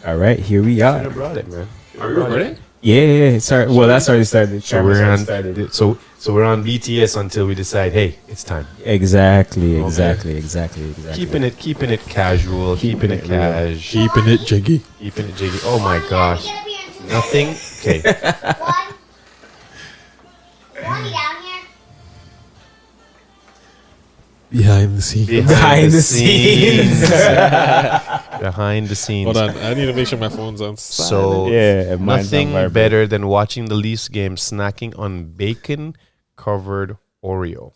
All right, here we Should are. have brought it, man. Are we recording? Yeah. Sorry. Well, that's already started. So we're on BTS until we decide. Hey, it's time. Exactly. Keeping it casual. Keeping it cash. Keeping it jiggy. Keeping it jiggy. Oh my gosh. Nothing. Okay. Want me down here? Behind the scenes. Behind the scenes. Behind the scenes. Hold on, I need to make sure my phone's on silent. So Yeah, mine's on nothing vibrate. better than watching the Leafs game snacking on bacon covered Oreo.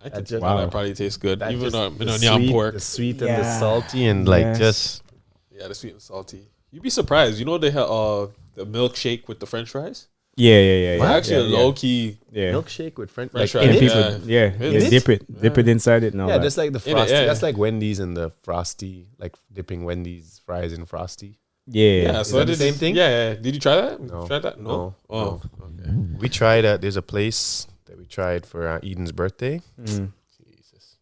I can just- wow. wow. That probably tastes good. That Even just- on the yam sweet- pork. the sweet and the Yeah. salty and like Yes. just Yeah, the sweet and salty. You'd be surprised. You know they have the milkshake with the French fries. Yeah. Actually, a low key. Yeah. milkshake with French French like fries. in And it? people, Yeah. yeah, In it? dip it inside it. No, Yeah, just like the In it, frosty. yeah. That's like Wendy's and the frosty, like dipping Wendy's fries in frosty. yeah. So that I the did same thing? Yeah. Did you try that? No. Try that? No. No. Oh. Okay. We tried. There's a place that we tried for Eden's birthday. Mm. Jesus,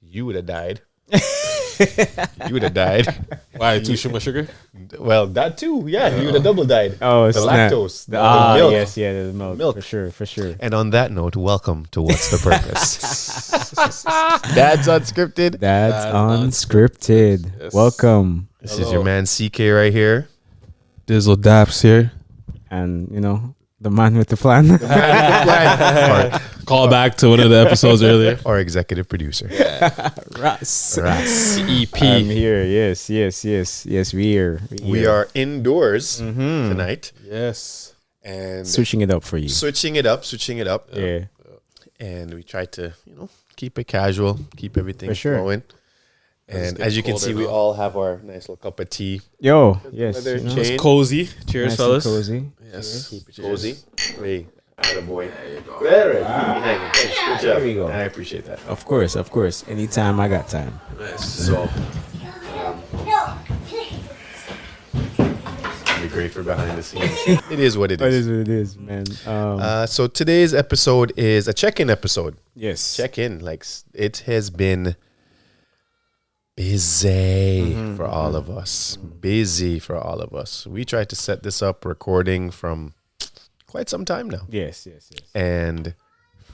you would have died. You would have died. Why? Too much sugar? Well, that too. Yeah, you would have double died. Oh, the snap. lactose. The milk. milk. The milk. For sure. And on that note, welcome to What's the Purpose? Dad's Unscripted. That's That's unscripted. Yes. Welcome, This is your man CK right here. Dizzle Daps here. and the man with the plan. Call back to one of the episodes earlier. Our executive producer. Russ. Ras. EP. I'm here. Yes. We're We are indoors Mm-hmm. tonight Yes. and switching it up for you. switching it up. Yeah. And we try to, keep it casual, keep everything For sure. flowing. And getting as you can colder see, we now. all have our nice little cup of tea. Yo. Yes. weather you know, change. It's cozy. Cheers, nice and fellas. cozy. Yes. Keep it cozy. Hey, boy. There you go. Good job. There we go. I appreciate that. Of course. Anytime I got time. So, No. be great for behind the scenes. It is what it It is. is what it is, man. So today's episode is a check-in episode. Yes. Check-in, like it has been busy for all of us. Busy for all of us. We tried to set this up recording from quite some time now. Yes. And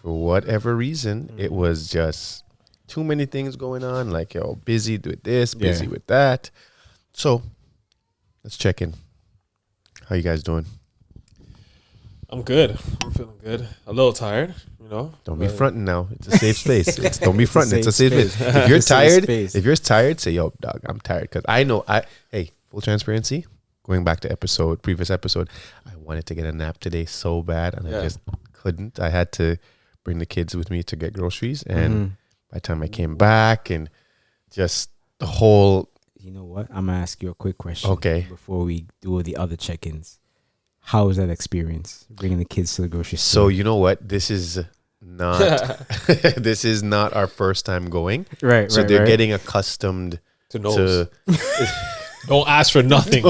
for whatever reason, it was just too many things going on. Like, busy with this, busy Yeah. with that. So let's check in. How you guys doing? I'm good. I'm feeling good. A little tired, Don't be but- fronting now. It's a safe space. Don't be fronting. It's a safe safe space. space. If you're It's a safe tired, space. if you're tired, say, "Yo, dog, I'm tired." Because I know. Hey, full transparency. Going back to previous episode, I wanted to get a nap today so bad, and I Yeah. just couldn't. I had to bring the kids with me to get groceries, and by the time I came back, and just the whole You know what? I'm gonna ask you a quick question. Okay. Before we do the other check-ins, how was that experience bringing the kids to the grocery So store? you know what? This is not this is not our first time going. Right. So they're getting accustomed To nose. to Don't ask for nothing.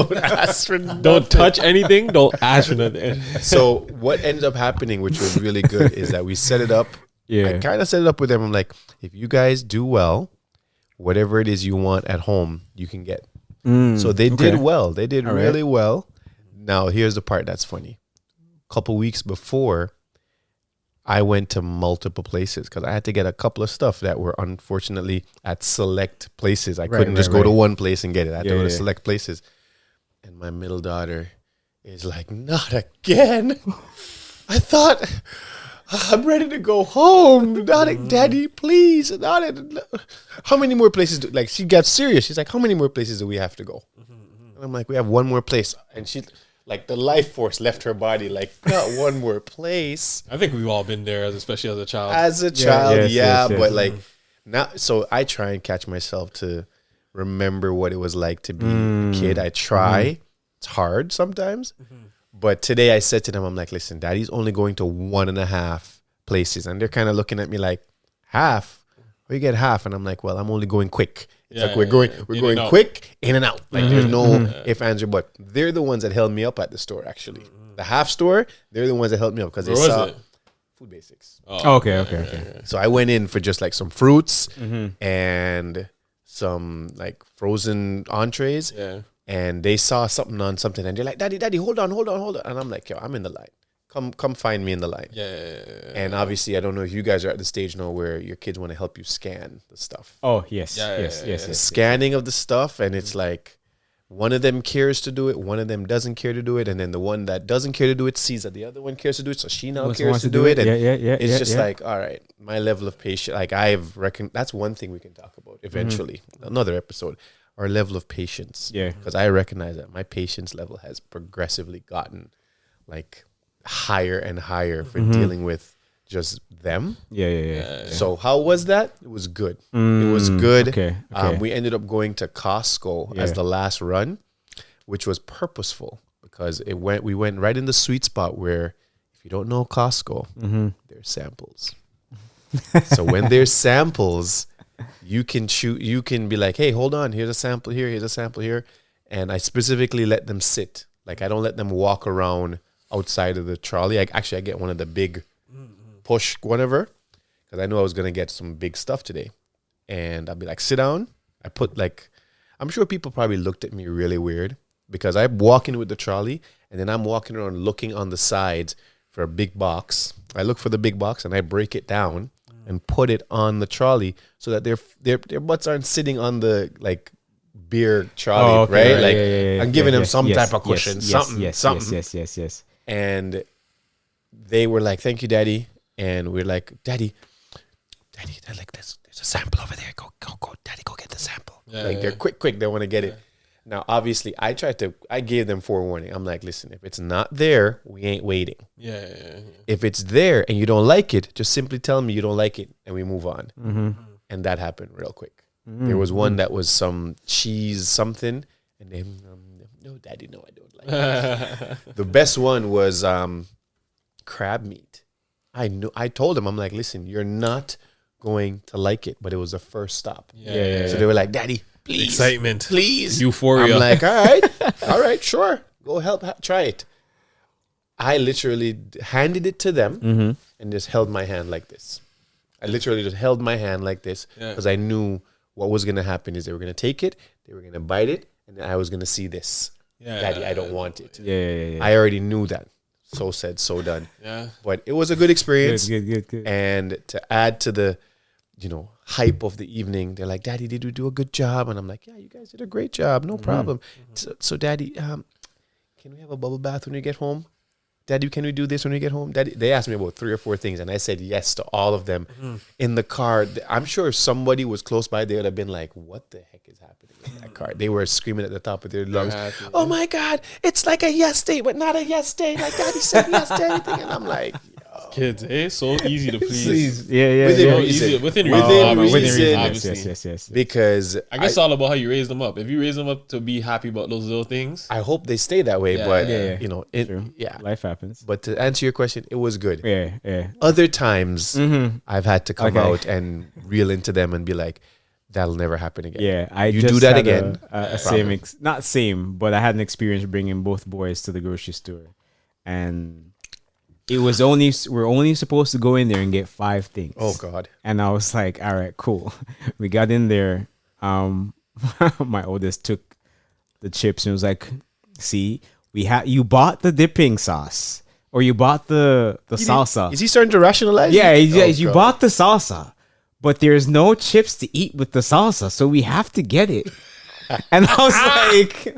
Don't touch anything. Don't ask for nothing. So what ends up happening, which was really good, is that we set it up. Yeah. I kind of set it up with them. I'm like, if you guys do well, whatever it is you want at home, you can get. So they did well. They did All right. really well. Now, here's the part that's funny. A couple weeks before, I went to multiple places because I had to get a couple of stuff that were unfortunately at select places. I couldn't just go to one place and get it. I had to go to select places. And my middle daughter is like, not again. I thought, I'm ready to go home. Not Daddy, please. How many more places like, she got serious. She's like, how many more places do we have to go? And I'm like, we have one more place. And she, like, the life force left her body. Like, not one more place. I think we've all been there, especially as a child. As a child, yes. but like now, so I try and catch myself to remember what it was like to be a kid. I try. It's hard sometimes. But today I said to them, I'm like, listen, Daddy's only going to 1.5 places. And they're kind of looking at me like, half? Where you get half? And I'm like, well, I'm only going quick. It's like we're going quick, in and out. Like there's no if, ands, or but. They're the ones that held me up at the store, actually. The half store, they're the ones that helped me up because they Where was saw it? Food Basics. Oh, Okay. So I went in for just like some fruits and some like frozen entrees. Yeah. and they saw something on something, and they're like, "Daddy, hold on," and I'm like, "Yo, I'm in the line. Come find me in the line." Yeah. And obviously, I don't know if you guys are at the stage now where your kids want to help you scan the stuff. Oh yes, Yeah, yes. The scanning of the stuff, and it's like one of them cares to do it, one of them doesn't care to do it, and then the one that doesn't care to do it sees that the other one cares to do it, so she now cares to do it. And it's just like, all right, my level of patience. Like I've reckoned, that's one thing we can talk about eventually, another episode. Our level of patience. Yeah. Because I recognize that my patience level has progressively gotten like higher and higher for dealing with just them. Yeah. So how was that? It was good. It was good. Okay. We ended up going to Costco as the last run, which was purposeful because we went right in the sweet spot where if you don't know Costco, there's samples. So when there's samples, you can be like, hey, hold on, here's a sample here. And I specifically let them sit. Like I don't let them walk around outside of the trolley. I get one of the big push whatever, because I knew I was going to get some big stuff today. And I'll be like, sit down. I put like, I'm sure people probably looked at me really weird because I'm walking with the trolley and then I'm walking around looking on the sides for a big box. I look for the big box and I break it down and put it on the trolley so that their butts aren't sitting on the like beer trolley, right? Like I'm giving them some type of cushion, something. Yes. And they were like, "Thank you, Daddy." And we're like, Daddy, they're like, there's a sample over there. Go, Daddy, go get the sample. They're quick. They want to get it. Now, obviously, I gave them forewarning. I'm like, listen, if it's not there, we ain't waiting. Yeah. If it's there and you don't like it, just simply tell me you don't like it and we move on. And that happened real quick. There was one that was some cheese something. And then, no, Daddy, no, I don't like it. The best one was crab meat. I told him, I'm like, listen, you're not going to like it, but it was the first stop. Yeah. So they were like, Daddy, please. Excitement. Please. Euphoria. I'm like, all right, sure. Go try it. I literally handed it to them and just held my hand like this. I literally just held my hand like this because I knew what was going to happen is they were going to take it, they were going to bite it, and then I was going to see this. Daddy, I don't want it. Yeah. I already knew that. So said, so done. Yeah. But it was a good experience. Good. And to add to the, hype of the evening, they're like, Daddy, did we do a good job? And I'm like, yeah, you guys did a great job. No problem. So Daddy, can we have a bubble bath when we get home? Daddy, can we do this when we get home? Daddy, they asked me about 3 or 4 things, and I said yes to all of them in the car. I'm sure if somebody was close by, they would have been like, what the heck is happening in that car? They were screaming at the top of their lungs, oh my God, it's like a yes day, but not a yes day. Like Daddy said yes to everything. And I'm like, Kids, so easy to please. Within reason. Yes. Because I guess it's all about how you raise them up. If you raise them up to be happy about those little things, I hope they stay that way. Life happens. But to answer your question, it was good. Yeah. Other times, I've had to come out and reel into them and be like, that'll never happen again. Yeah, you do that again. Not same, but I had an experience bringing both boys to the grocery store, and it was we're only supposed to go in there and get 5 things. Oh God! And I was like, all right, cool. We got in there. My oldest took the chips and was like, see, you bought the dipping sauce, or you bought the salsa. Is he starting to rationalize? Yeah, you bought the salsa, but there's no chips to eat with the salsa, so we have to get it. And I was like,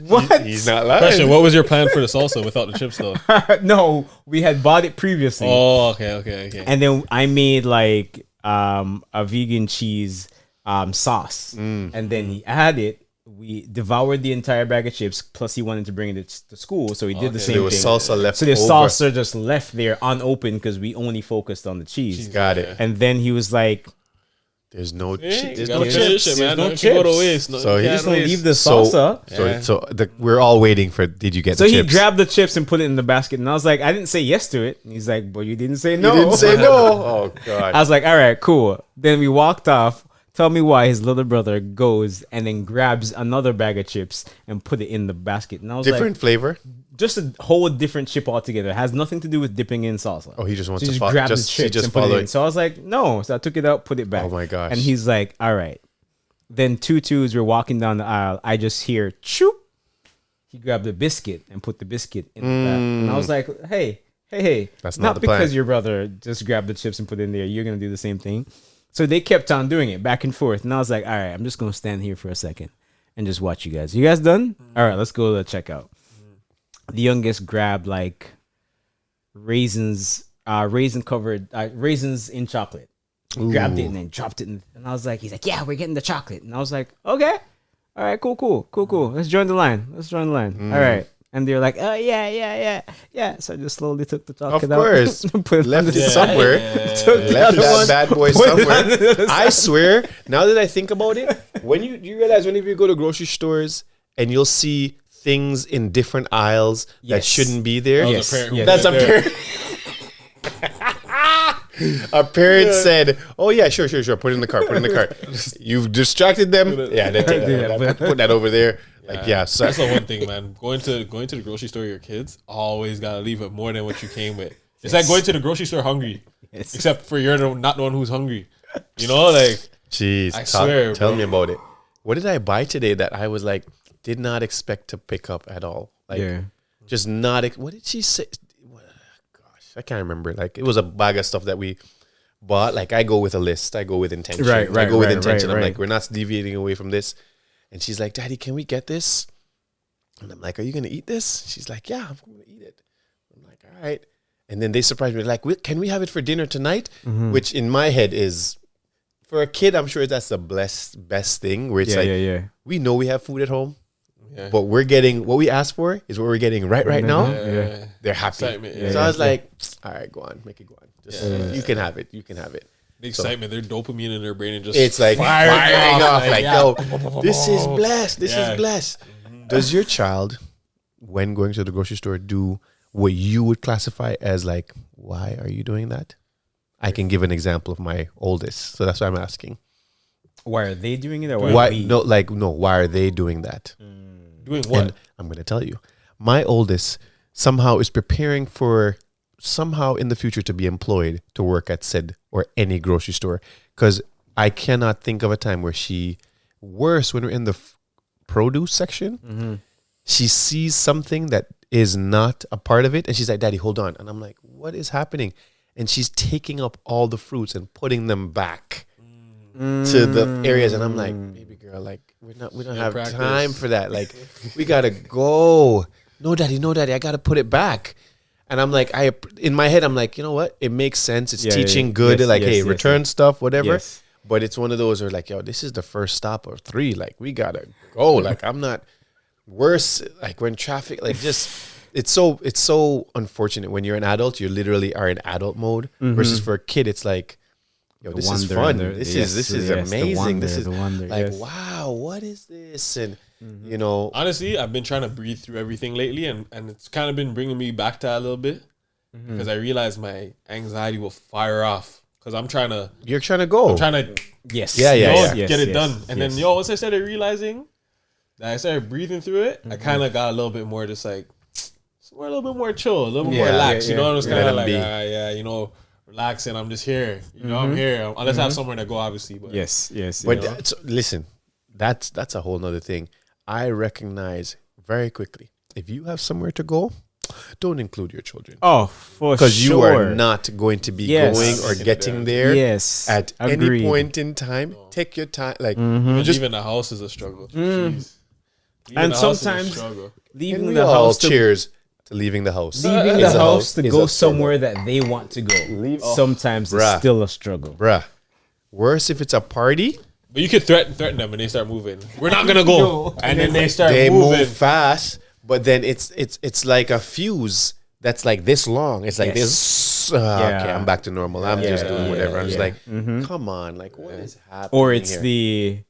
what? He's not lying. Question, what was your plan for the salsa without the chips though? No, we had bought it previously. Oh, okay. And then I made like a vegan cheese sauce. And then he added, we devoured the entire bag of chips, plus he wanted to bring it to school, so he did the same there was thing. salsa left so the over. salsa just left there unopened because we only focused on the cheese. Got it. And then he was like, there's no There's chips. no chips, man. no Don't go to chips. waste. So he just don't leave the salsa. We're all waiting for. Did you get? So the he chips? grabbed the chips and put it in the basket, and I was like, I didn't say yes to it. And he's like, but you didn't say no. You didn't say no. Oh God. I was like, all right, cool. Then we walked off. Tell me why his little brother goes and then grabs another bag of chips and put it in the basket. And I was Different like, flavor. just a whole different chip altogether. It has nothing to do with dipping in salsa. Oh, he just wants So to he follow. grabbed the He chips just and put it follow in. So I was like, no. So I took it out, put it back. Oh my gosh. And he's like, all right. Then 2 twos, we're walking down the aisle. I just hear choop. he grabbed a biscuit and put the biscuit in the bag. And I was like, hey, That's not not the because plan. your brother just grabbed the chips and put it in there, you're gonna do the same thing. So they kept on doing it back and forth, and I was like, all right, I'm just gonna stand here for a second and just watch you guys. You guys done? All right, let's go to the checkout. The youngest grabbed like raisins in chocolate. He grabbed it and then dropped it and I was like, he's like, yeah, we're getting the chocolate. And I was like, okay, all right, cool. Let's join the line. All right. And they're like, oh yeah. So I just slowly took the chocolate Of course. out. Put it Left on the it side. somewhere. Took the Left other that one, bad boy put it on somewhere. the I swear, now that I think about it, when you realize whenever you go to grocery stores and you'll see things in different aisles that Yes. shouldn't be there. That was a parent who That's a went there. parent. A parent said, "Oh yeah, sure. Put it in the cart. You've distracted them. Yeah, they take that. Put that over there. Like yeah. So That's the one thing, man. Going to the grocery store with your kids, always gotta leave it more than what you came with. It's like going to the grocery store hungry, Yes. except for you're not the one who's hungry. You know, like jeez, I swear, tell bro. me about it. What did I buy today that I was like did not expect to pick up at all? Like Yeah. just not. What did she say? Gosh, I can't remember. Like it was a bag of stuff that we bought. Like I go with a list. I go with intention. Right, I go with right, intention. right, I'm right. like, we're not deviating away from this. And she's like, Daddy, can we get this? And I'm like, are you gonna eat this? She's like, yeah, I'm gonna eat it. I'm like, all right. And then they surprised me, like, can we have it for dinner tonight? Mm-hmm. Which in my head is, for a kid, I'm sure that's the best thing. Where it's like, we know we have food at home, Yeah. but we're getting what we asked for is what we're getting right now. Yeah. They're happy. Excitement, yeah. So I was like, all right, go on, make it go on. Just, you can have it. You can have it. The excitement, their dopamine in their brain and just It's like firing off. Like, yo, this is blessed. This Yeah. is blessed. Does your child, when going to the grocery store, do what you would classify as like, why are you doing that? I can give an example of my oldest. So that's why I'm asking. Why are they doing it or why? Why? we? No, why are they doing that? doing what? And I'm going to tell you. My oldest somehow is preparing for somehow in the future to be employed to work at said or any grocery store. Because I cannot think of a time where worse when we're in the produce section, she sees something that is not a part of it. And she's like, Daddy, hold on. And I'm like, what is happening? And she's taking up all the fruits and putting them back to the areas. And I'm like, baby girl, like we don't have practice. time for that. Like we gotta go. No, daddy, I gotta put it back. And I'm like, in my head, I'm like, you know what? It makes sense. It's teaching good. Yes, like, yes, hey, yes, return stuff, whatever. Yes. But it's one of those where like, yo, this is the first stop of 3. Like, we gotta go. Like, I'm not worse. Like when traffic, like just it's so unfortunate when you're an adult. You literally are in adult mode versus for a kid, it's like, yo, this is wonder fun. and the- This yes, is yes, the amazing. wonder, This is the wonder, like, yes. wow, what is this? And you know, Honestly, I've been trying to breathe through everything lately, and it's kind of been bringing me back to that a little bit because I realize my anxiety will fire off because I'm trying to you're trying to go. Yes. Yeah, yeah, yes, yeah. get it yes, done. And yes. then, once I started realizing that I started breathing through it, I kind of got a little bit more just like, a little bit more chill, a little bit more Yeah, relaxed. yeah, You know, yeah. I was Let kind of 'em like, be. relaxing. I'm just here. You know, I'm here. Unless I have somewhere to go, obviously. But Yes. But yes. listen, that's a whole nother thing. I recognize very quickly if you have somewhere to go, don't include your children Oh, for because sure. you are not going to be Yes. going or getting there Yes. at Agreed. any point in time. Take your time, like even just leaving the house is a struggle. Jeez. Leaving And the house is a sometimes struggle. leaving and we the all house to cheers to leaving the house. leaving Is the a house to is go a struggle. somewhere that they want to go. Sometimes Bruh. it's still a struggle. Bruh. Worse if it's a party. But you could threaten them and they start moving. We're not gonna go, and then they start They moving. move fast, but then it's like a fuse that's like this long. It's like Yes. this. Yeah. Okay, I'm back to normal. I'm just doing whatever. I'm just yeah. like, come on, like what is happening? Or it's here?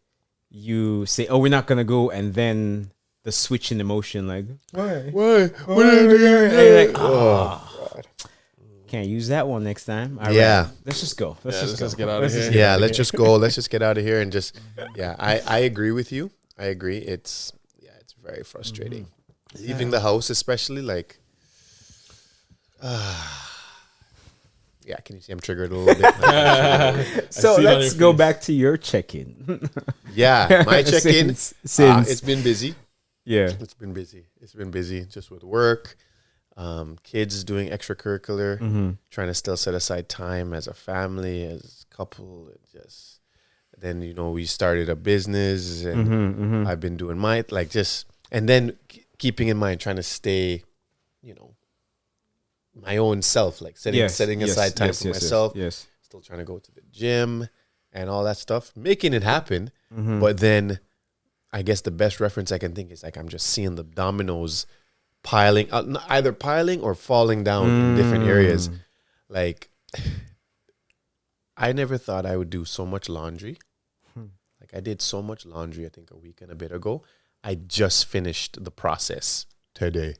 you say, "Oh, we're not gonna go," and then the switch in emotion, like, why? What? What are you doing? And you're like, oh, can't use that one next time. All right, Yeah. let's just go. Let's Yeah, just let's go. get out of Let's here. just get Yeah, out of let's here. just go. Let's just get out of here and just. Yeah, I agree with you. I agree. It's very frustrating. Leaving the house, especially like. Yeah, can you see I'm triggered a little bit? So see it on let's your go face. back to your check-in. Yeah, my check-in. Since- It's been busy. Yeah. It's been busy. It's been busy just with work, kids doing extracurricular, trying to still set aside time as a family, as a couple. Just then, we started a business, and I've been doing and then keeping in mind trying to stay, my own self, like setting aside time for myself. Yes. Still trying to go to the gym and all that stuff, making it happen. But then I guess the best reference I can think is like I'm just seeing the dominoes piling, either piling or falling down in different areas. Like, I never thought I would do so much laundry. Like, I did so much laundry, I think a week and a bit ago. I just finished the process today.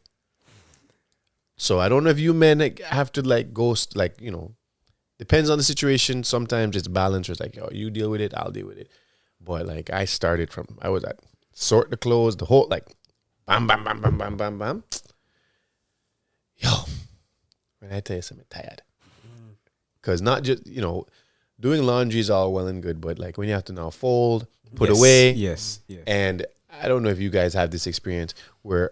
So I don't know if you men have to depends on the situation. Sometimes it's balanced. It's like, yo, you deal with it, I'll deal with it. But like I was at sort the clothes, the whole bam, bam, bam, bam, bam, bam, bam. Yo, when I tell you something, I'm tired. Because not just, doing laundry is all well and good, but like when you have to now fold, put away. Yes. And I don't know if you guys have this experience where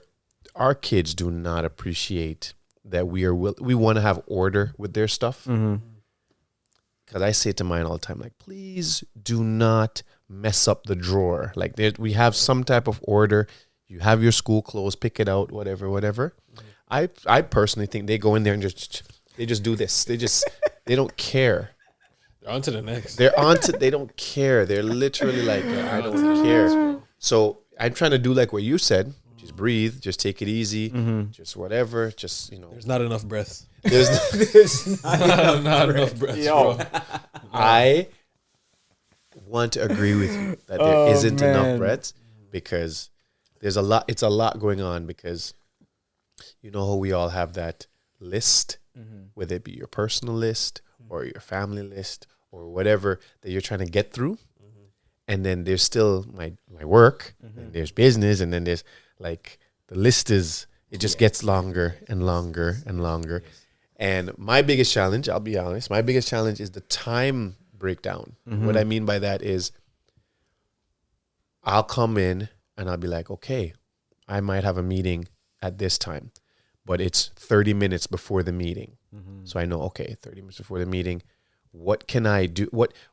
our kids do not appreciate that we want to have order with their stuff. Because I say to mine all the time, like, please do not mess up the drawer. Like, we have some type of order. You have your school clothes, pick it out, whatever. I personally think they go in there and they just do this. They don't care. They're on to the next. They don't care. They're literally like, I don't care. So I'm trying to do like what you said. Just breathe. Just take it easy. Just whatever. Just, There's not enough breaths. There's not enough breaths, bro. I want to agree with you that there isn't enough breaths because there's a lot. It's a lot going on because how we all have that list, whether it be your personal list or your family list or whatever that you're trying to get through. And then there's still my work, and there's business, and then there's like the list just gets longer and longer and longer. And my biggest challenge, I'll be honest, is the time breakdown. What I mean by that is I'll come in and I'll be like, okay, I might have a meeting at this time, but it's 30 minutes before the meeting. So I know, okay, 30 minutes before the meeting, what can I do?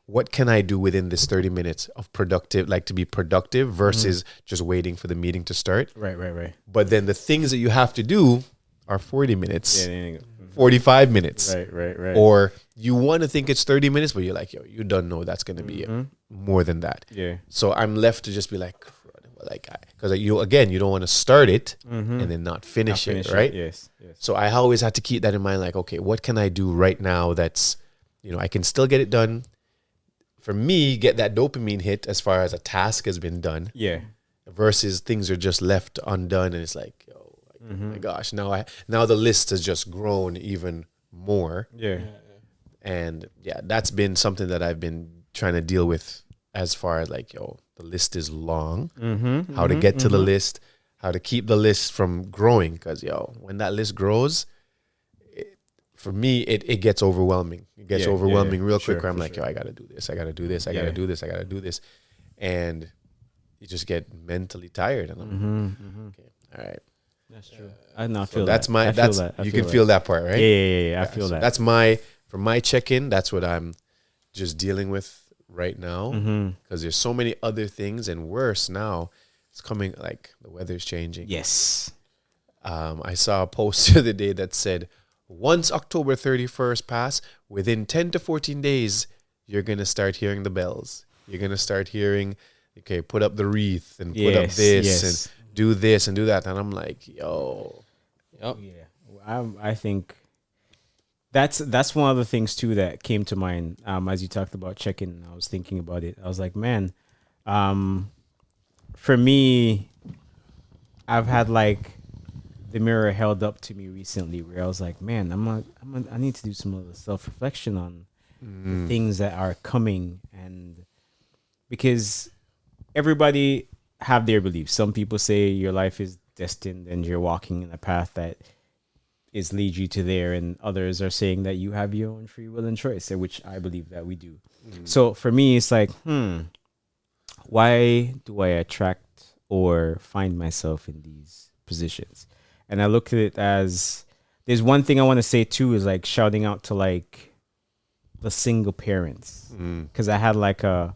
What can I do within this 30 minutes of to be productive versus just waiting for the meeting to start? Right. But then the things that you have to do are 40 minutes, 45 minutes. Right. Or you want to think it's 30 minutes, but you're like, yo, you don't know that's going to be more than that. Yeah. So I'm left to just be like, because you don't want to start it and then not finish it, right? Yes. So I always have to keep that in mind. Like, okay, what can I do right now that's, I can still get it done. For me, get that dopamine hit as far as a task has been done. Yeah. Versus things are just left undone, and it's like, oh my gosh, now the list has just grown even more. Yeah. And that's been something that I've been trying to deal with as far as like, the list is long. How to get to the list, how to keep the list from growing, because when that list grows, for me, it gets overwhelming. It gets overwhelming real quick. Where I'm like, I got to do this. I got to do this. I got to do this. I got to do this. And you just get mentally tired. And I'm like, okay, all right. That's true. I not feel that's that. my. That's you can feel that part, right? Yeah. I feel so that. That's for my check-in. That's what I'm just dealing with right now, because there's so many other things, and worse now. It's coming, like the weather's changing. Yes. I saw a post the other day that said, once October 31st pass, within 10 to 14 days, you're going to start hearing the bells. You're going to start hearing, okay, put up the wreath and put up this and do this and do that. And I'm like, yo. Yep. Yeah. I think that's one of the things, too, that came to mind as you talked about check-in. I was thinking about it. I was like, man, for me, I've had like the mirror held up to me recently where I was like, man, I need to do some of the self-reflection on the things that are coming. And because everybody have their beliefs. Some people say your life is destined and you're walking in a path that is lead you to there. And others are saying that you have your own free will and choice, which I believe that we do. So for me, it's like, why do I attract or find myself in these positions. And I look at it as there's one thing I want to say too is like shouting out to like the single parents, because I had like a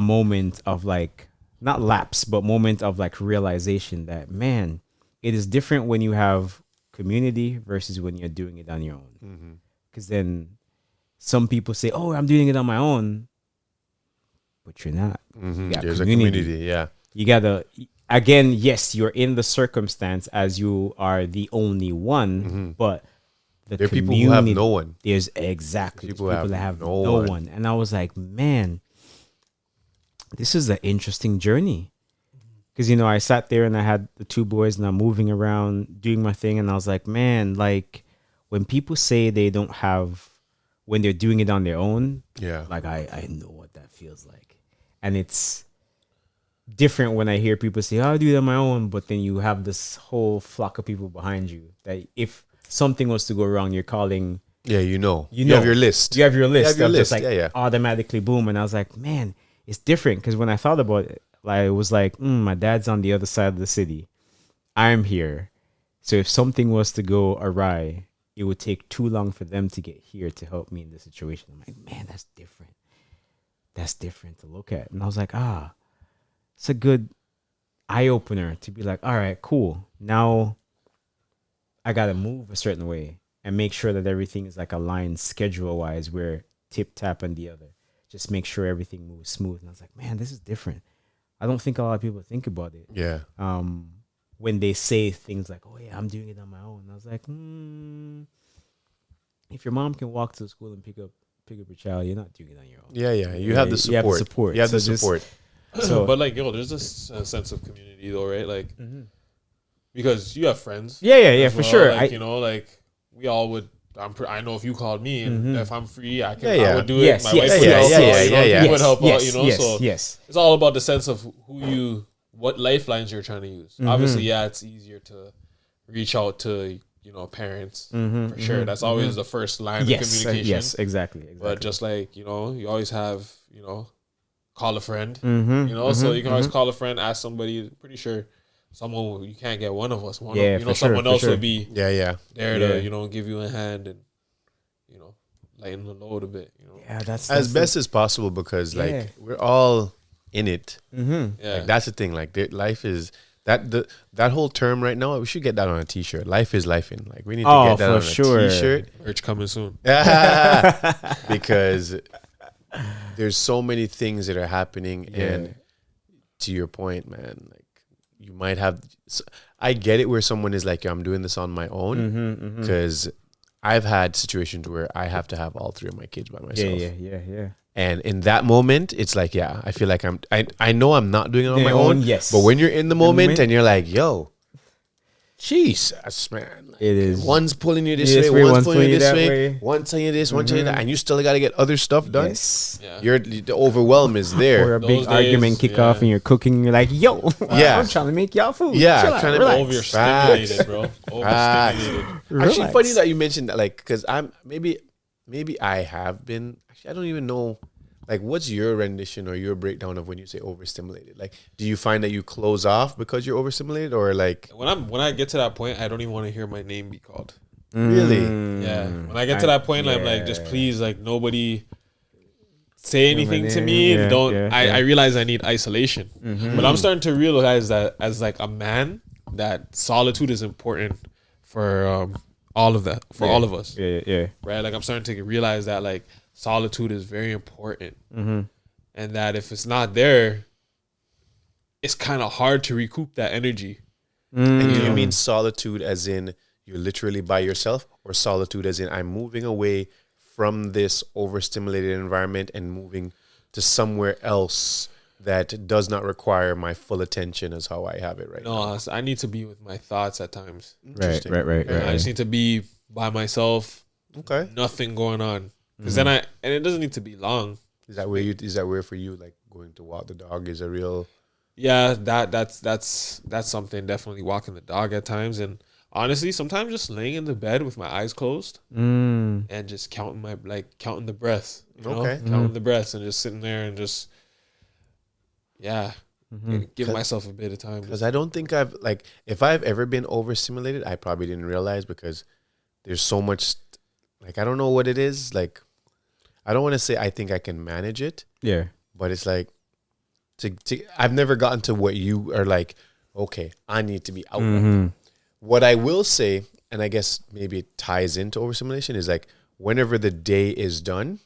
moment of like not lapse but moment of like realization that, man, it is different when you have community versus when you're doing it on your own. Because then some people say, oh, I'm doing it on my own, but you're not. You got There's a community, yeah. You gotta, again, yes, you're in the circumstance as you are the only one, but There are people who have no one. There's exactly People people that have no one. And I was like, man, this is an interesting journey. Because, you know, I sat there and I had the two boys and I'm moving around doing my thing. And I was like, man, like when people say they don't have, when they're doing it on their own, Yeah. like I know what that feels like. And it's different when I hear people say, oh, I'll do it on my own. But then you have this whole flock of people behind you that if something was to go wrong, you're calling. Yeah, you know. You You have your list. You have your list. You have your of list. just like automatically boom. And I was like, man, it's different. Because when I thought about it, like it was like, my dad's on the other side of the city. I'm here. So if something was to go awry, it would take too long for them to get here to help me in this situation. I'm like, man, that's different. That's different to look at. And I was like, it's a good eye opener to be like, all right, cool. Now I got to move a certain way and make sure that everything is like aligned schedule wise, where tip tap on the other. Just make sure everything moves smooth. And I was like, man, this is different. I don't think a lot of people think about it. Yeah. When they say things like, oh yeah, I'm doing it on my own. And I was like, if your mom can walk to the school and pick up your child, you're not doing it on your own. Yeah, yeah. You have the support. You have the support. You have the So just- support. So, But like, yo, there's this sense of community though, right? Like, because you have friends. yeah, as for well. sure. Like, you know, like we all would. I know if you called me and if I'm free, I can. Yeah, yeah. I would do Yes, it. My yes, wife would yes, help yes, out. yes, You know, yeah, you yeah. would help out. yes, You know, yes, so yes. it's all about the sense of what lifelines you're trying to use. Obviously, yeah, it's easier to reach out to parents for sure. That's always the first line of communication. Yes, exactly. But just like you always have call a friend. So you can always call a friend, ask somebody. Pretty sure someone you can't get one of us. Someone else will be Yeah. there to give you a hand and lighten the load a bit. Yeah, that's As best as possible, because like we're all in it. Yeah, Like, that's the thing. Like life is that whole term right now. We should get that on a T-shirt. Life is life in. Like we need to get that for on sure. a T-shirt. merch coming soon. Because there's so many things that are happening, and to your point, man, like you might have. I get it where someone is like, I'm doing this on my own, because I've had situations where I have to have all three of my kids by myself. Yeah. And in that moment, it's like, I feel like I know I'm not doing it on my own. Yes. But when you're in the moment and you're like, yo, Jesus, man. Like, It is. One's pulling you this This way, way, one's pulling you this that way, way. one's telling you this, one's telling you that, and you still got to get other stuff done. Yes. Yeah. The overwhelm is Or there. a Those big days, argument kick off and you're cooking and you're like, yo, Yeah. I'm trying to make y'all food. Yeah, Chill out, trying to relax. Overstimulated, bro. Overstimulated. Actually, Relax. funny that you mentioned that, like, because I'm maybe I have been. Actually, I don't even know. Like, what's your rendition or your breakdown of when you say overstimulated? Like, do you find that you close off because you're overstimulated, or like When I get to that point, I don't even want to hear my name be called. really? Yeah. When I get to that point, I'm like, just please, like, nobody say anything to me. Yeah, And don't. yeah, I realize I need isolation, but I'm starting to realize that as like a man, that solitude is important for all of that, for all of us. Yeah. Right? Like I'm starting to realize that like solitude is very important, and that if it's not there, it's kind of hard to recoup that energy. And do you mean solitude as in you're literally by yourself, or solitude as in I'm moving away from this overstimulated environment and moving to somewhere else that does not require my full attention as how I have it right now? No, I need to be with my thoughts at times. Interesting. Right. I just need to be by myself. Okay. Nothing going on. Because then and it doesn't need to be long. Is that where for you, like going to walk the dog is a real? Yeah, that's something. Definitely walking the dog at times, and honestly, sometimes just laying in the bed with my eyes closed and just counting counting the breaths. You know? Okay. Counting the breaths and just sitting there and just give myself a bit of time. Because I don't think I've like, if I've ever been overstimulated, I probably didn't realize, because there's so much, like, I don't know what it is. Like, I don't want to say I think I can manage it. Yeah. But it's like, I've never gotten to what you are like, okay, I need to be out. What I will say, and I guess maybe it ties into overstimulation, is like, whenever the day is done,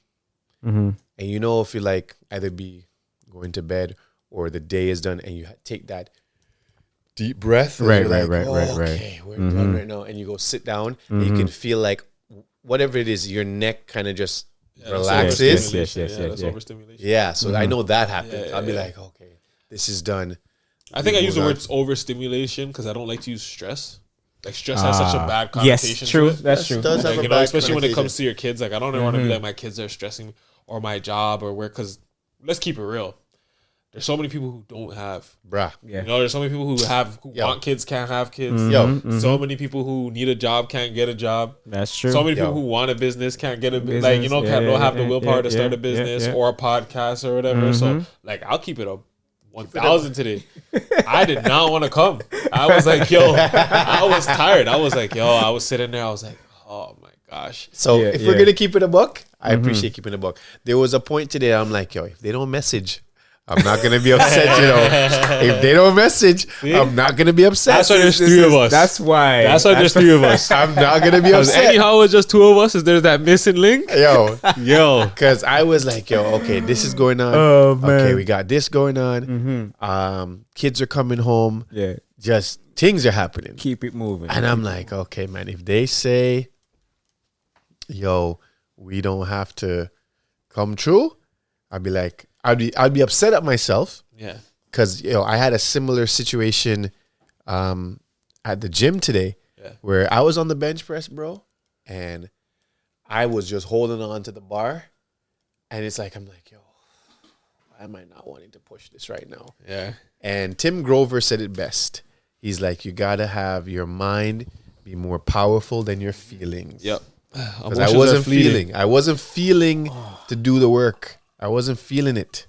and you know, if you like either be going to bed or the day is done, and you take that deep breath, Right. okay, we're done right now, and you go sit down, and you can feel like whatever it is, your neck kind of just relaxes. Yes. Overstimulation. Yeah, so I know that happens. I'll be like, okay, this is done. I think I use the word overstimulation because I don't like to use stress. Like, stress has such a bad connotation. Yes, true. To it. That's true. Does have Like, a you know, bad especially when it connotation. comes to your kids. Like, I don't want to be like, my kids are stressing me, or my job, or where. Because let's keep it real. There's so many people who don't have. Bruh. Yeah. You know, there's so many people who want kids, can't have kids. So many people who need a job, can't get a job. That's true. So many people who want a business, can't get a business. Like, you know, Yeah, don't have the yeah, willpower yeah, to start yeah, a business yeah. or a podcast or whatever. So, like, I'll keep it up 1,000 today. I did not want to come. I was like, yo, I was tired. I was like, yo, I was sitting there. I was like, oh my gosh. So Yeah, if we're yeah. gonna keep it a buck, I appreciate keeping it a buck. There was a point today I'm like, yo, if they don't message, I'm not gonna be upset. You know, if they don't message, I'm not gonna be upset. That's why there's three of us. That's why. That's why there's three of us. I'm not gonna be Because upset. anyhow, it's just two of us. Is there that missing link? Yo, because I was like, yo, okay, this is going on. Oh, man. Okay, we got this going on. Kids are coming home. Yeah. Just things are happening. Keep it moving. And I'm like, okay, man, if they say, yo, we don't have to come true, I'd be like, I'd be upset at myself. Yeah. Because, you know, I had a similar situation at the gym today where I was on the bench press, bro, and I was just holding on to the bar. And it's like, I'm like, yo, why am I not wanting to push this right now? Yeah. And Tim Grover said it best. He's like, you got to have your mind be more powerful than your feelings. Yep. Because I wasn't feeling to do the work. I wasn't feeling it.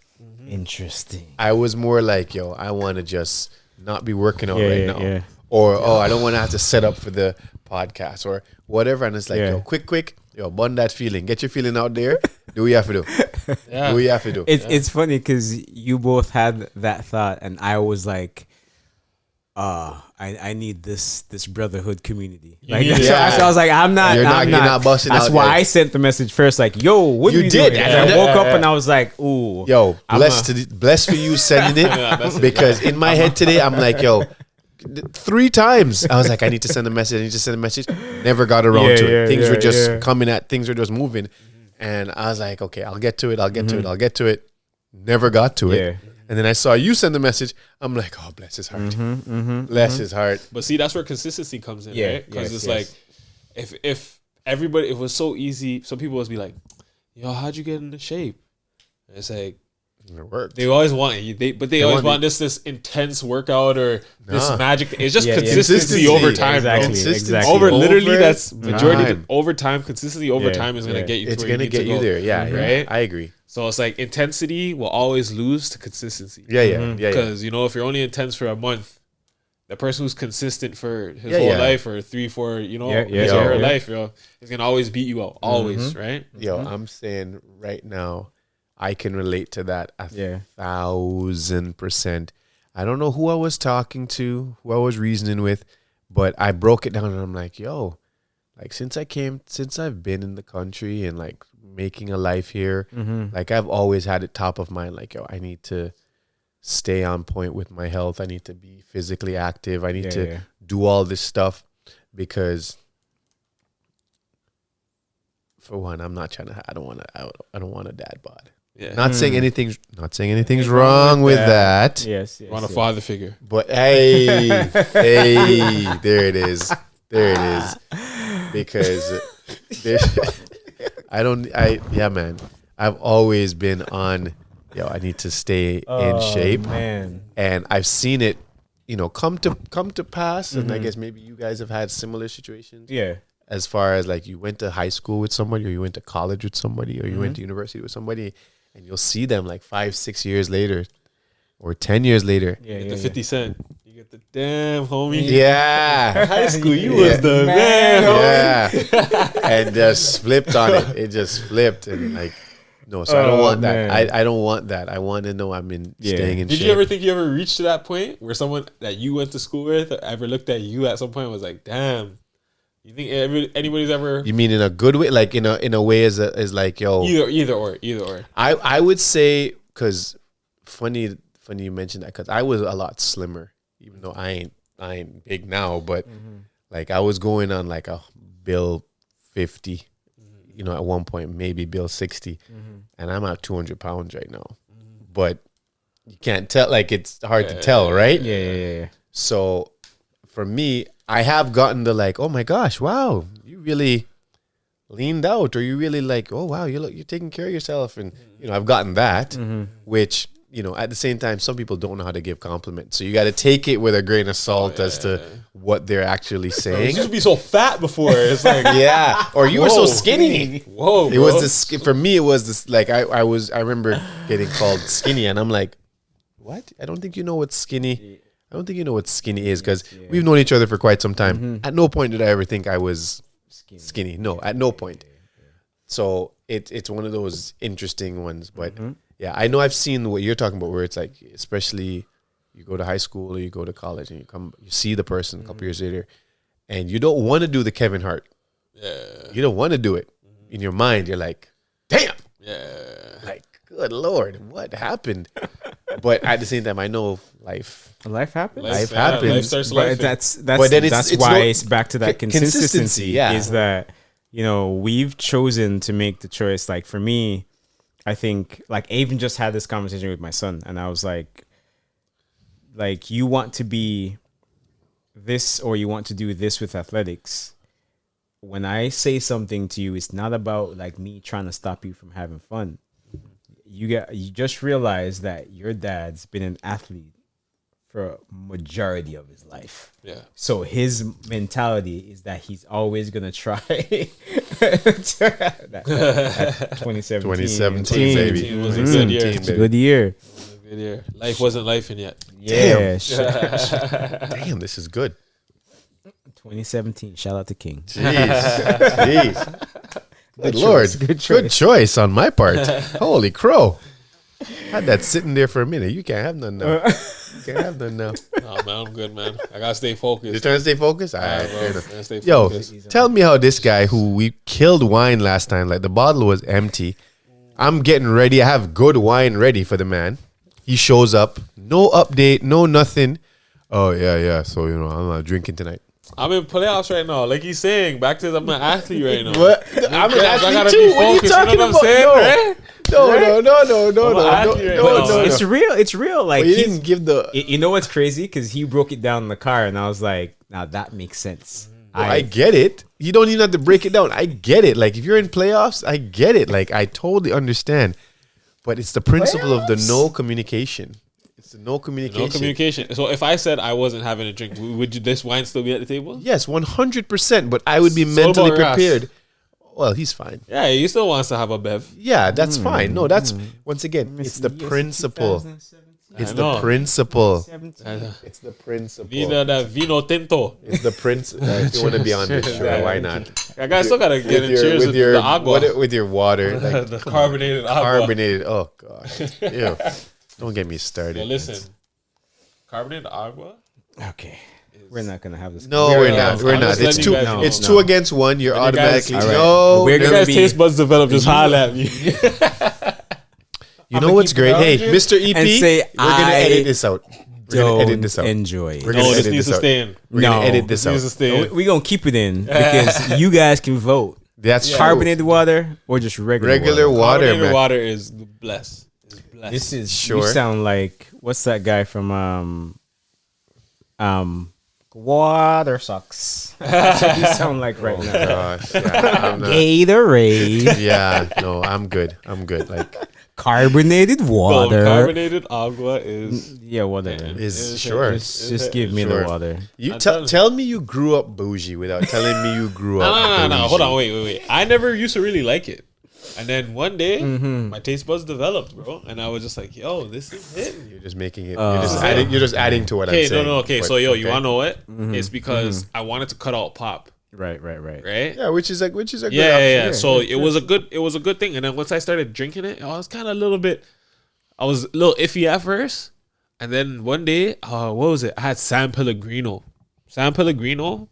Interesting. I was more like, yo, I want to just not be working out right now. Yeah. Or, I don't want to have to set up for the podcast or whatever. And it's like, yo, quick, bun that feeling. Get your feeling out there. Do what you have to do. Yeah. Do what you have to do. It's funny because you both had that thought, and I was like, I need this brotherhood community. Like, need that's it. why I was like, I'm not. You're not busting That's out why there. I sent the message first. Like, yo, what You are you did. doing? And I woke up and I was like, ooh, Yo, blessed for you sending it, because in my head today, I'm like, yo, 3 times. I was like, I need to send a message. Never got around to it. Things were just coming at, things were just moving. And I was like, okay, I'll get to it. Never got to it. Yeah. And then I saw you send the message. I'm like, oh, bless his heart. Bless his heart. But see, that's where consistency comes in, Yeah, right? Because yes, it's yes. like, if everybody, if it was so easy, some people would be like, yo, how'd you get into shape? And it's like, It worked. they always want you, they always want this intense workout or this magic. It's just consistency over time, bro. Exactly. Over literally, that's time. majority over time. Consistency over time is gonna get you. It's to where going to you need get you go. there. Yeah, Right? I agree. So it's like intensity will always lose to consistency. Yeah. Because you know, if you're only intense for a month, the person who's consistent for his whole Yeah. life or 3-4, you know, Yeah. her life, yo, is gonna always beat you out. Always, right? Yo, I'm saying right now, I can relate to that 1,000%. I don't know who I was talking to, who I was reasoning with, but I broke it down and I'm like, yo, like since I've been in the country and like making a life here, like I've always had it top of mind, like, yo, I need to stay on point with my health. I need to be physically active. I need to do all this stuff because for one, I'm not trying to, I don't want a dad bod. Yeah. Not saying anything's wrong with that. Yes. Want a father figure. But hey, there it is. Because man. I've always been on, I need to stay in shape. Man. And I've seen it, come to pass. And I guess maybe you guys have had similar situations. Yeah. As far as like you went to high school with somebody or you went to college with somebody or you went to university with somebody and you'll see them like 5-6 years later or 10 years later. Yeah, You get the 50 Cent. You get the damn homie. Yeah. High school, you Yeah. was the man. homie. Yeah. And just flipped on it. It just flipped. And like, no, so I don't Oh, want man. that. I don't want that. I want to know I'm staying in Did shape. you ever think you ever reached to that point where someone that you went to school with ever looked at you at some point and was like, damn? You think anybody's ever You mean in a good way? Like in a way as like, yo. either or? I would say, because funny you mentioned that, because I was a lot slimmer, even though I ain't big now, but like I was going on like a bill 50, at one point, maybe bill 60, and I'm at 200 pounds right now. But you can't tell, like it's hard to tell, right? Yeah. So for me, I have gotten the like, oh my gosh, wow, you really leaned out, or you really like, oh wow, you're taking care of yourself, and I've gotten that, which at the same time, some people don't know how to give compliments, so you got to take it with a grain of salt as to what they're actually You saying. used to be so fat before. It's like, Yeah, or you were so Whoa. skinny. whoa, It was this for me. It was this like I remember getting called skinny, and I'm like, what? I don't think you know what skinny. I don't think you know what skinny is, because we've known each other for quite some time. At no point did I ever think I was skinny. No, at no point. So it's one of those interesting ones. But yeah, I know I've seen what you're talking about, where it's like, especially you go to high school or you go to college and you see the person a couple years later, and you don't want to do the Kevin Hart. Yeah. You don't want to do it. In your mind, you're like, damn. Yeah. Like, good Lord, what happened? But at the same time, I know life happens. Life happens. Life starts But life. that's But then that's it's why not- it's back to that consistency, consistency. yeah. Is that we've chosen to make the choice. Like for me, I think like I even just had this conversation with my son, and I was like you want to be this or you want to do this with athletics. When I say something to you, it's not about like me trying to stop you from having fun. You just realize that your dad's been an athlete for a majority of his life. Yeah. So his mentality is that he's always gonna try. that 2017, 2017, baby. It was a good year. It's a good year. Good year. Life wasn't lifing yet. Yeah, Damn, this is good. 2017. Shout out to King. Jeez. Good Lord. choice, good Good choice on my part. Holy crow. Had that sitting there for a minute. You can't have none now. You can't have none now. Oh man, I'm good, man. I gotta stay You're focused. trying to stay focused? All Yeah, right, bro. fair enough. Gotta stay Yo, focused. tell me how this guy who we killed wine last time, like the bottle was empty. I'm getting ready. I have good wine ready for the man. He shows up. No update, no nothing. Oh, yeah. So, I'm not drinking tonight. I'm in playoffs right now. Like he's saying, I'm an athlete right now. What? I'm an I gotta athlete be too. What are you focused, talking what I'm about? saying, right? No, Right? no. I'm an athlete right now. It's real. It's real. Like Well, you he's- didn't give the... you know what's crazy? Because he broke it down in the car, and I was like, "Now that makes sense." I get it. You don't even have to break it down. I get it. Like, if you're in playoffs, I get it. Like, I totally understand. But it's the principle of the no communication. It's the no communication. No communication. So if I said I wasn't having a drink, would this wine still be at the table? Yes, 100%. But I would be So mentally about Ras. prepared. Well, he's fine. Yeah, he still wants to have a bev. Yeah, that's fine. No, that's, once again, it's the principle. It's I the know. principle. Uh, It's the principle. Vino tinto. It's the principle. If you want to be on this show, why not? I guys still gotta get in cheers with the agua. with your water, like The carbonated agua. carbonated. Oh gosh, ew. Don't get me started. Now listen, carbonated agua. Okay, we're not gonna have this. No, we're not. I'm We're not. just It's letting two. you guys know. It's No. two against one. You're And you guys- automatically All right. no. We're If you gonna guys be- taste buds develop, just holler at me. You know what's great? Hey, Mr. EP, And say, we're gonna I edit this out. We're gonna edit this out. Enjoy. We're No, gonna this edit needs this to out. stay in. We're gonna No. edit this This needs to out. stay in. We're gonna keep it in because you guys can vote. That's true. Carbonated water or just regular water. water, Carbonated man. water is blessed. Is blessed. This is Sure. You sound like what's that guy from Water Sucks. That's what you sound like right now. Gosh, yeah, I'm not- Gatorade, yeah, no, I'm good. I'm good. Like, carbonated No, water. carbonated agua is. Yeah, whatever. is sure. Just give me Sure. the water. You I'm tell telling- tell me you grew up bougie without telling me you grew up. No. bougie. Hold on, wait. I never used to really like it. And then one day, Mm-hmm. my taste buds developed, bro, and I was just like, "Yo, this is it." You're just making it. You're just adding to what I'm Okay, saying. okay. But, So, yo, you wanna know what? Mm-hmm. It's because I wanted to cut out pop, Right. right? Yeah, which is a good option. Yeah. So it was a good thing. And then once I started drinking it, I was kind of I was a little iffy at first. And then one day, what was it? I had San Pellegrino. San Pellegrino,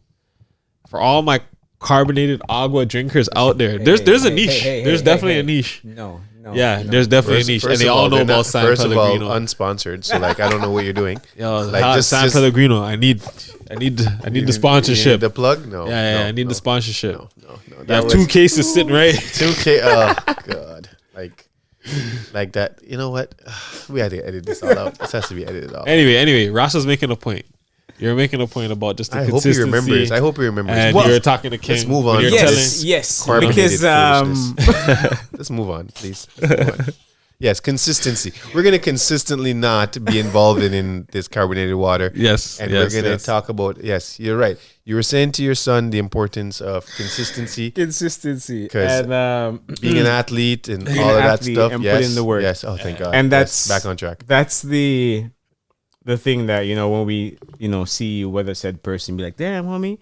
for all my carbonated agua drinkers out there, there's a niche. There's definitely a niche. No. Yeah, there's definitely a niche. And they all know about San Pellegrino. Unsponsored. So like, I don't know what you're doing. Yo, Like, San Pellegrino. I need the sponsorship. The plug? No. Yeah, I need the sponsorship. No. I have 2 cases sitting right. 2K. Oh God. Like that. You know what? We had to edit this all out. This has to be edited out. Anyway, Ross was making a point. You're making a point about just the I hope consistency. I hope he remembers. And Well, you're talking to King. let's move on. You're Yes, Carbonated because foolishness. Let's move on, please. Let's move on. Yes, consistency. We're going to consistently not be involved in this carbonated water. Yes. And we're going to talk about, yes, you're right. You were saying to your son the importance of consistency. Because Being an athlete and Being all an of that athlete stuff. and Yes. put in the work. Yes. Oh, thank God. And Yes, that's back on track. That's the thing that, when we, see you with a said person, be like, damn, homie.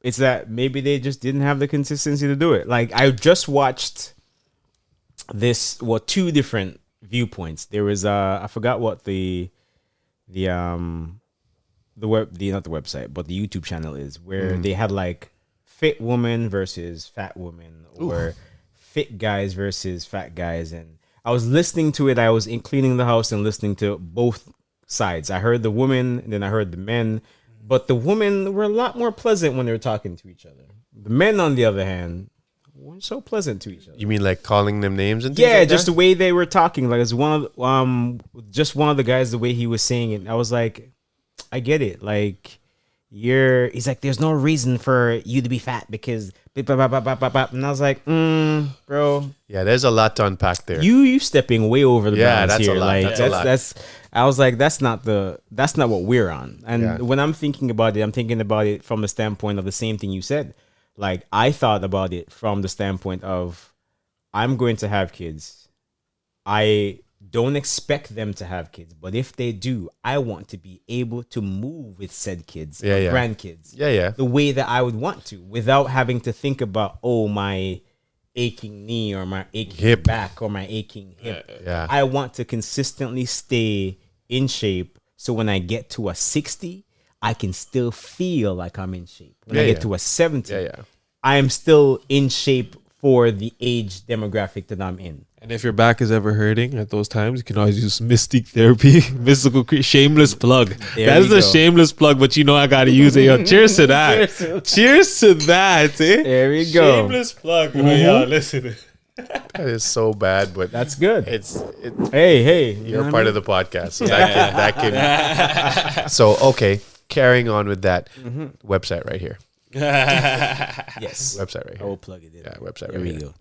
It's that maybe they just didn't have the consistency to do it. Like, I just watched two different viewpoints. There was I forgot what the not the website, but the YouTube channel is, where they had like fit woman versus fat woman, or fit guys versus fat guys. And I was listening to it. I was cleaning the house and listening to both sides. I heard the woman and then I heard the men, but the women were a lot more pleasant when they were talking to each other. The men, on the other hand, weren't so pleasant to each other. You mean like calling them names and things Yeah, like just that? the way they were talking. Like, it's one of the guys, the way he was saying it, I was like, I get it. Like, he's like, there's no reason for you to be fat because and I was like, bro, Yeah, there's a lot to unpack there. you stepping way over the bounds that's a here. lot. Like, That's a lot. that's I was like, that's not what we're on. And Yeah. when I'm thinking about it, I'm thinking about it from the standpoint of the same thing you said. Like, I thought about it from the standpoint of, I'm going to have kids. I don't expect them to have kids, but if they do, I want to be able to move with said kids, or grandkids, Yeah. the way that I would want to, without having to think about, my aching knee or my aching Hip. back or my aching hip. Yeah. I want to consistently stay in shape, so when I get to a 60, I can still feel like I'm in shape. When I get to a 70, I am still in shape for the age demographic that I'm in. And if your back is ever hurting at those times, you can always use Mystic Therapy, shameless plug. That is a shameless plug, but I gotta use it. Yo, cheers to that. Cheers to that. Eh? There we go. Shameless plug. Yo, listen. That is so bad, but That's good. Hey, you you're part of the podcast, so that can. So okay, carrying on with that website right here. Yes. Website right I here. will plug it in. Yeah, website There right we here. go.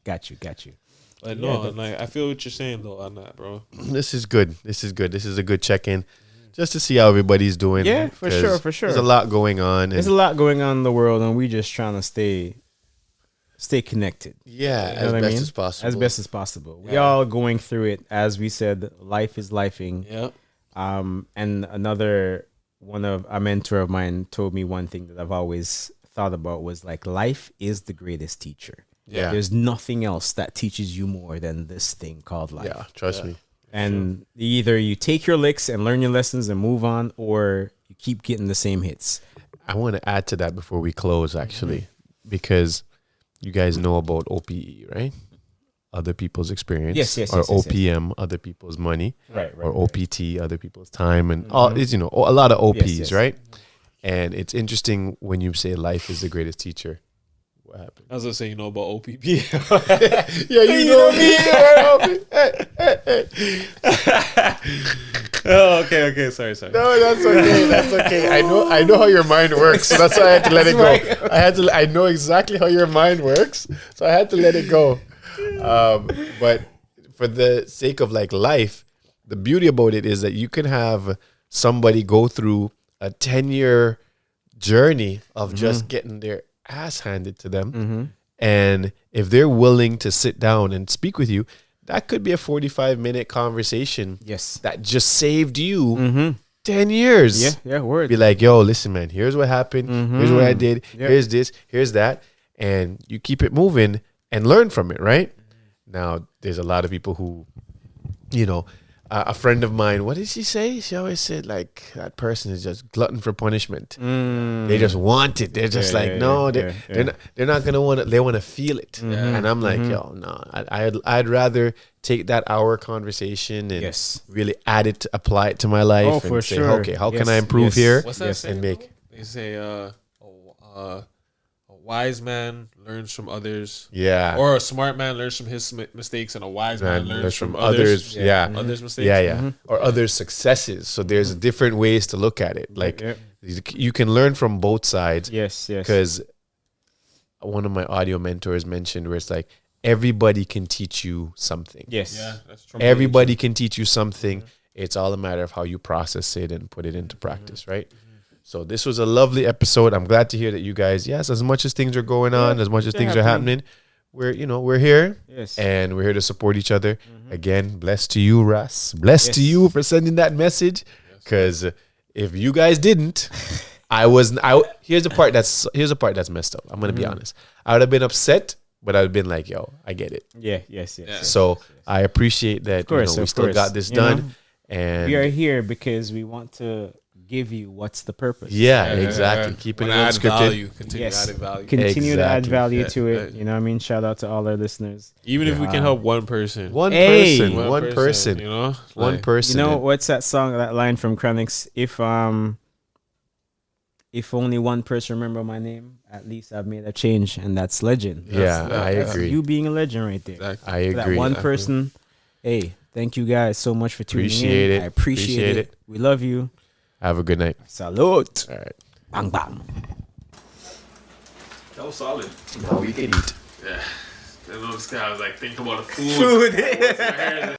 Got you. But no, like, I feel what you're saying though on that, bro. This is good. This is a good check-in, just to see how everybody's doing. Yeah, for 'cause sure. There's a lot going on. There's a lot going on in the world, and we just trying to stay connected. Yeah, You know as what I best mean? as possible. As best as possible. We all going through it. As we said, life is lifing. Yep. And a mentor of mine told me one thing that I've always thought about was, like, life is the greatest teacher. Yeah. There's nothing else that teaches you more than this thing called life. Yeah, trust me. And either you take your licks and learn your lessons and move on, or you keep getting the same hits. I want to add to that before we close, actually, because you guys know about OPE, right? Other people's experience. Yes, Or yes. OPM, other people's money. Right. Or OPT, other people's time, and all it's a lot of OPs, Yes. right? And it's interesting when you say life is the greatest teacher. What happened? I was gonna say, about OPP. Yeah, you know me. Oh, okay. Sorry. No, that's okay. That's okay. I know how your mind works, so that's why I had to let it go. I know exactly how your mind works, so I had to let it go. But for the sake of like life, the beauty about it is that you can have somebody go through a 10-year journey of just getting their ass handed to them, And if they're willing to sit down and speak with you, that could be a 45-minute conversation. Yes. That just saved you 10 years. Yeah, word. Be like, yo, listen, man, here's what happened. Here's what I did. Yep. Here's this. Here's that. And you keep it moving and learn from it, right? Now, there's a lot of people who, you know, a friend of mine, what did she say? She always said, like, that person is just glutton for punishment. They just want it. They're just they're not going to want it. They want to feel it. And I'm like, yo, no, I'd rather take that hour conversation and really apply it to my life and say, okay, how can I improve here? What's that saying? And make. They say a wise man learns from others. Yeah. Or a smart man learns from his mistakes, and a wise man learns from others. Others' mistakes. Yeah. Or others' successes. So there's different ways to look at it. Like you can learn from both sides. Yes. Because one of my audio mentors mentioned where it's like everybody can teach you something. Yes. Yeah, that's true. Everybody can teach you something. It's all a matter of how you process it and put it into practice, right? So this was a lovely episode. I'm glad to hear that you guys, as much as things are going on, as much as things are happening, we're here. Yes. And we're here to support each other. Again, blessed to you, Russ. Blessed to you for sending that message. Because if you guys didn't, here's the part that's messed up. I'm gonna be honest. I would have been upset, but I'd have been like, yo, I get it. Yes. So I appreciate that we still got this done. And we are here because we want to give you what's the purpose. Yeah, exactly. Keeping it unscripted. Continue adding value. Continue to add value to it. You know what I mean? Shout out to all our listeners. Even if we can help one person. One person. You know? One person. You know, what's that song, that line from Chronics? If only one person remember my name, at least I've made a change, and that's legend. I agree. You being a legend right there. Exactly. I agree. That one person. Hey, thank you guys so much for tuning in. I appreciate it. We love you. Have a good night. Salute. All right. Bang, bang. That was solid. Now we can eat. Yeah. I was like thinking about the food.